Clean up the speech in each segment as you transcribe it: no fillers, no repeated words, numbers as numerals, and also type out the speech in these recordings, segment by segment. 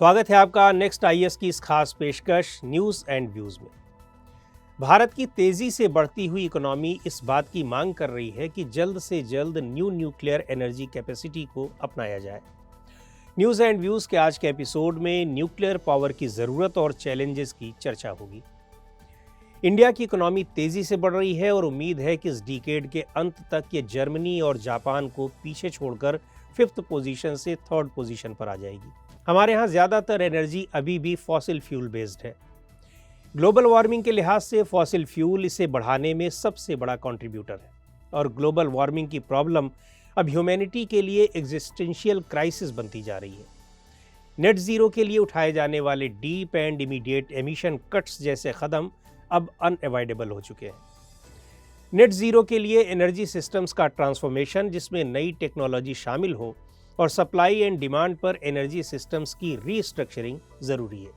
स्वागत है आपका नेक्स्ट आईएएस की इस खास पेशकश न्यूज़ एंड व्यूज़ में। भारत की तेज़ी से बढ़ती हुई इकोनॉमी इस बात की मांग कर रही है कि जल्द से जल्द न्यूक्लियर एनर्जी कैपेसिटी को अपनाया जाए। न्यूज़ एंड व्यूज़ के आज के एपिसोड में न्यूक्लियर पावर की ज़रूरत और चैलेंजेस की चर्चा होगी। इंडिया की इकोनॉमी तेज़ी से बढ़ रही है और उम्मीद है कि इस डिकेड के अंत तक ये जर्मनी और जापान को पीछे छोड़कर 5th पोजीशन से 3rd पोजीशन पर आ जाएगी। हमारे यहाँ ज़्यादातर एनर्जी अभी भी फॉसिल फ्यूल बेस्ड है। ग्लोबल वार्मिंग के लिहाज से फॉसिल फ्यूल इसे बढ़ाने में सबसे बड़ा कंट्रीब्यूटर है और ग्लोबल वार्मिंग की प्रॉब्लम अब ह्यूमैनिटी के लिए एग्जिस्टेंशियल क्राइसिस बनती जा रही है। नेट ज़ीरो के लिए उठाए जाने वाले deep and immediate emission cuts जैसे कदम अब अनएवॉइडेबल हो चुके हैं। नेट ज़ीरो के लिए एनर्जी सिस्टम्स का ट्रांसफॉर्मेशन जिसमें नई टेक्नोलॉजी शामिल हो और सप्लाई एंड डिमांड पर एनर्जी सिस्टम्स की रीस्ट्रक्चरिंग ज़रूरी है।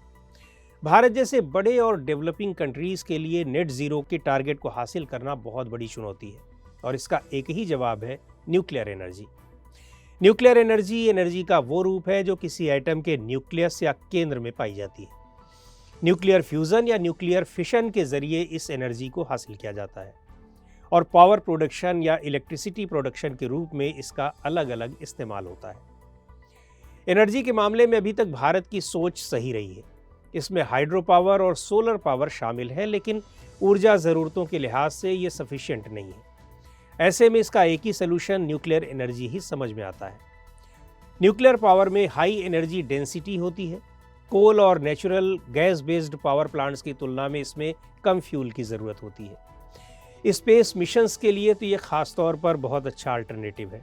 भारत जैसे बड़े और डेवलपिंग कंट्रीज़ के लिए नेट ज़ीरो के टारगेट को हासिल करना बहुत बड़ी चुनौती है और इसका एक ही जवाब है न्यूक्लियर एनर्जी। न्यूक्लियर एनर्जी का वो रूप है जो किसी एटम के न्यूक्लियस या केंद्र में पाई जाती है। न्यूक्लियर फ्यूज़न या न्यूक्लियर फिशन के ज़रिए इस एनर्जी को हासिल किया जाता है और पावर प्रोडक्शन या इलेक्ट्रिसिटी प्रोडक्शन के रूप में इसका अलग अलग इस्तेमाल होता है। एनर्जी के मामले में अभी तक भारत की सोच सही रही है। इसमें हाइड्रो पावर और सोलर पावर शामिल है, लेकिन ऊर्जा ज़रूरतों के लिहाज से ये सफिशिएंट नहीं है। ऐसे में इसका एक ही सलूशन न्यूक्लियर एनर्जी ही समझ में आता है। न्यूक्लियर पावर में हाई एनर्जी डेंसिटी होती है। कोल और natural gas based power plants की तुलना में इसमें कम फ्यूल की ज़रूरत होती है। स्पेस मिशंस के लिए तो ये ख़ास तौर पर बहुत अच्छा अल्टरनेटिव है,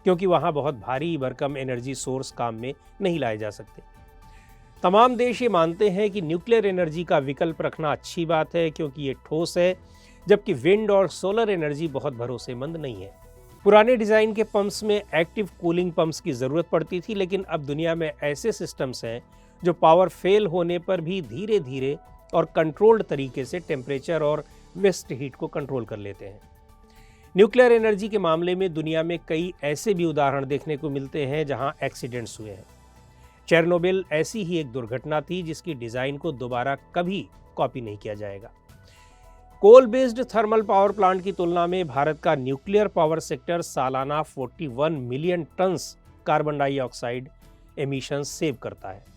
क्योंकि वहाँ बहुत भारी भरकम एनर्जी सोर्स काम में नहीं लाए जा सकते। तमाम देश ये मानते हैं कि न्यूक्लियर एनर्जी का विकल्प रखना अच्छी बात है, क्योंकि ये ठोस है, जबकि विंड और सोलर एनर्जी बहुत भरोसेमंद नहीं है। पुराने डिज़ाइन के पंप्स में एक्टिव कूलिंग पंप्स की ज़रूरत पड़ती थी, लेकिन अब दुनिया में ऐसे सिस्टम्स हैं जो पावर फेल होने पर भी धीरे धीरे और कंट्रोल्ड तरीके से टेम्परेचर और वेस्ट हीट को कंट्रोल कर लेते हैं। न्यूक्लियर एनर्जी के मामले में दुनिया में कई ऐसे भी उदाहरण देखने को मिलते हैं जहां एक्सीडेंट्स हुए हैं। चेरनोबिल ऐसी ही एक दुर्घटना थी जिसकी डिज़ाइन को दोबारा कभी कॉपी नहीं किया जाएगा। Coal based thermal power plant की तुलना में भारत का न्यूक्लियर पावर सेक्टर सालाना 41 million turns carbon dioxide emission save करता है।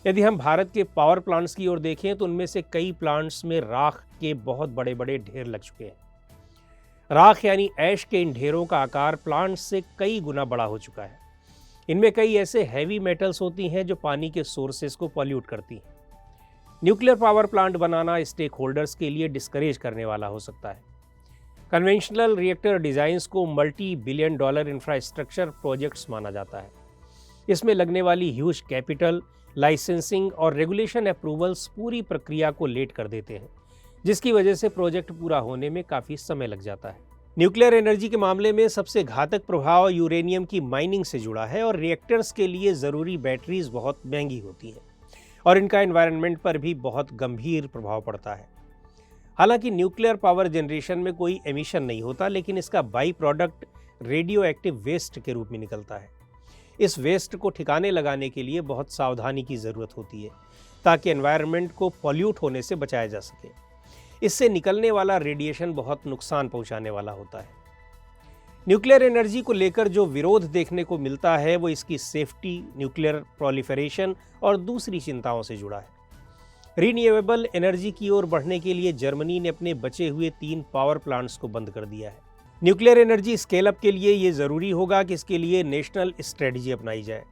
यदि हम भारत के पावर प्लांट्स की ओर देखें तो उनमें से कई प्लांट्स में राख के बहुत बड़े बड़े ढेर लग चुके हैं। राख यानी ऐश के इन ढेरों का आकार प्लांट्स से कई गुना बड़ा हो चुका है। इनमें कई ऐसे हैवी मेटल्स होती हैं जो पानी के सोर्सेस को पॉल्यूट करती हैं। न्यूक्लियर पावर प्लांट बनाना स्टेक होल्डर्स के लिए डिस्करेज करने वाला हो सकता है। कन्वेंशनल रिएक्टर डिज़ाइंस को multi billion dollar infrastructure projects माना जाता है। इसमें लगने वाली ह्यूज कैपिटल, लाइसेंसिंग और रेगुलेशन अप्रूवल्स पूरी प्रक्रिया को लेट कर देते हैं, जिसकी वजह से प्रोजेक्ट पूरा होने में काफ़ी समय लग जाता है। न्यूक्लियर एनर्जी के मामले में सबसे घातक प्रभाव यूरेनियम की माइनिंग से जुड़ा है और रिएक्टर्स के लिए ज़रूरी बैटरीज बहुत महंगी होती हैं और इनका एनवायरनमेंट पर भी बहुत गंभीर प्रभाव पड़ता है। हालांकि न्यूक्लियर पावर जनरेशन में कोई एमिशन नहीं होता, लेकिन इसका byproduct radioactive waste के रूप में निकलता है। इस वेस्ट को ठिकाने लगाने के लिए बहुत सावधानी की ज़रूरत होती है ताकि एनवायरनमेंट को पॉल्यूट होने से बचाया जा सके। इससे निकलने वाला रेडिएशन बहुत नुकसान पहुंचाने वाला होता है। न्यूक्लियर एनर्जी को लेकर जो विरोध देखने को मिलता है वो इसकी सेफ्टी, न्यूक्लियर प्रोलिफरेशन और दूसरी चिंताओं से जुड़ा है। रीन्यूएबल एनर्जी की ओर बढ़ने के लिए जर्मनी ने अपने बचे हुए 3 पावर प्लांट्स को बंद कर दिया है। न्यूक्लियर एनर्जी स्केल अप के लिए ये ज़रूरी होगा कि इसके लिए नेशनल स्ट्रेटजी अपनाई जाए।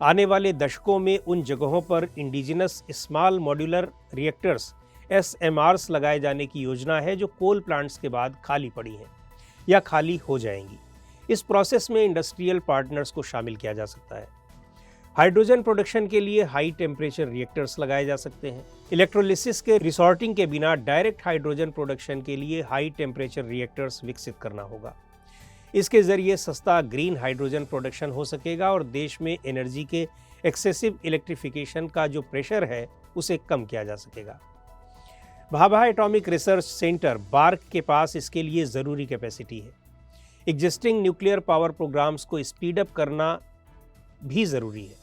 आने वाले दशकों में उन जगहों पर indigenous small modular reactors SMRs लगाए जाने की योजना है जो कोल प्लांट्स के बाद खाली पड़ी हैं या खाली हो जाएंगी। इस प्रोसेस में इंडस्ट्रियल पार्टनर्स को शामिल किया जा सकता है। हाइड्रोजन प्रोडक्शन के लिए हाई टेम्परेचर रिएक्टर्स लगाए जा सकते हैं। इलेक्ट्रोलिसिस के रिसॉर्टिंग के बिना डायरेक्ट हाइड्रोजन प्रोडक्शन के लिए हाई टेम्परेचर रिएक्टर्स विकसित करना होगा। इसके ज़रिए सस्ता ग्रीन हाइड्रोजन प्रोडक्शन हो सकेगा और देश में एनर्जी के एक्सेसिव इलेक्ट्रिफिकेशन का जो प्रेशर है उसे कम किया जा सकेगा। Bhabha atomic research centre bark के पास इसके लिए ज़रूरी कैपेसिटी है। एग्जिस्टिंग न्यूक्लियर पावर प्रोग्राम्स को स्पीड अप करना भी ज़रूरी है।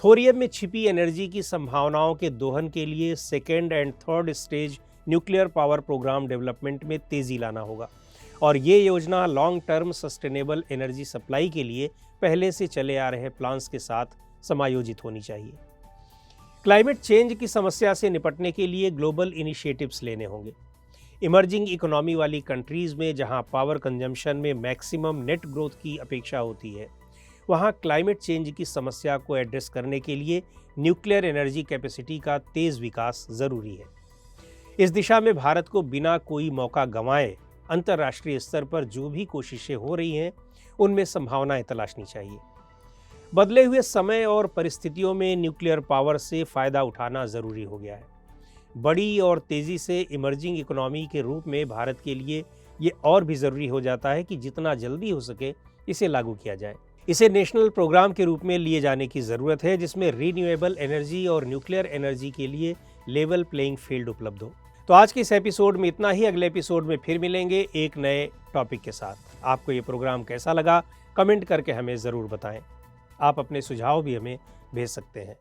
थोरियम में छिपी एनर्जी की संभावनाओं के दोहन के लिए second and third stage nuclear power program development में तेजी लाना होगा और ये योजना long term sustainable energy supply के लिए पहले से चले आ रहे प्लान्स के साथ समायोजित होनी चाहिए। क्लाइमेट चेंज की समस्या से निपटने के लिए ग्लोबल इनिशिएटिव्स लेने होंगे। इमर्जिंग इकोनॉमी वाली कंट्रीज में जहां पावर कंजम्पशन में मैक्सिमम नेट ग्रोथ की अपेक्षा होती है, वहां क्लाइमेट चेंज की समस्या को एड्रेस करने के लिए न्यूक्लियर एनर्जी कैपेसिटी का तेज विकास जरूरी है। इस दिशा में भारत को बिना कोई मौका गंवाए अंतर्राष्ट्रीय स्तर पर जो भी कोशिशें हो रही हैं, उनमें संभावनाएं तलाशनी चाहिए। बदले हुए समय और परिस्थितियों में न्यूक्लियर पावर से फायदा उठाना जरूरी हो गया है। बड़ी और तेजी से इमर्जिंग इकोनॉमी के रूप में भारत के लिए ये और भी जरूरी हो जाता है कि जितना जल्दी हो सके इसे लागू किया जाए। इसे नेशनल प्रोग्राम के रूप में लिए जाने की ज़रूरत है, जिसमें रीन्यूएबल एनर्जी और न्यूक्लियर एनर्जी के लिए लेवल प्लेइंग फील्ड उपलब्ध हो। तो आज के इस एपिसोड में इतना ही। अगले एपिसोड में फिर मिलेंगे एक नए टॉपिक के साथ। आपको ये प्रोग्राम कैसा लगा कमेंट करके हमें ज़रूर बताएं। आप अपने सुझाव भी हमें भेज सकते हैं।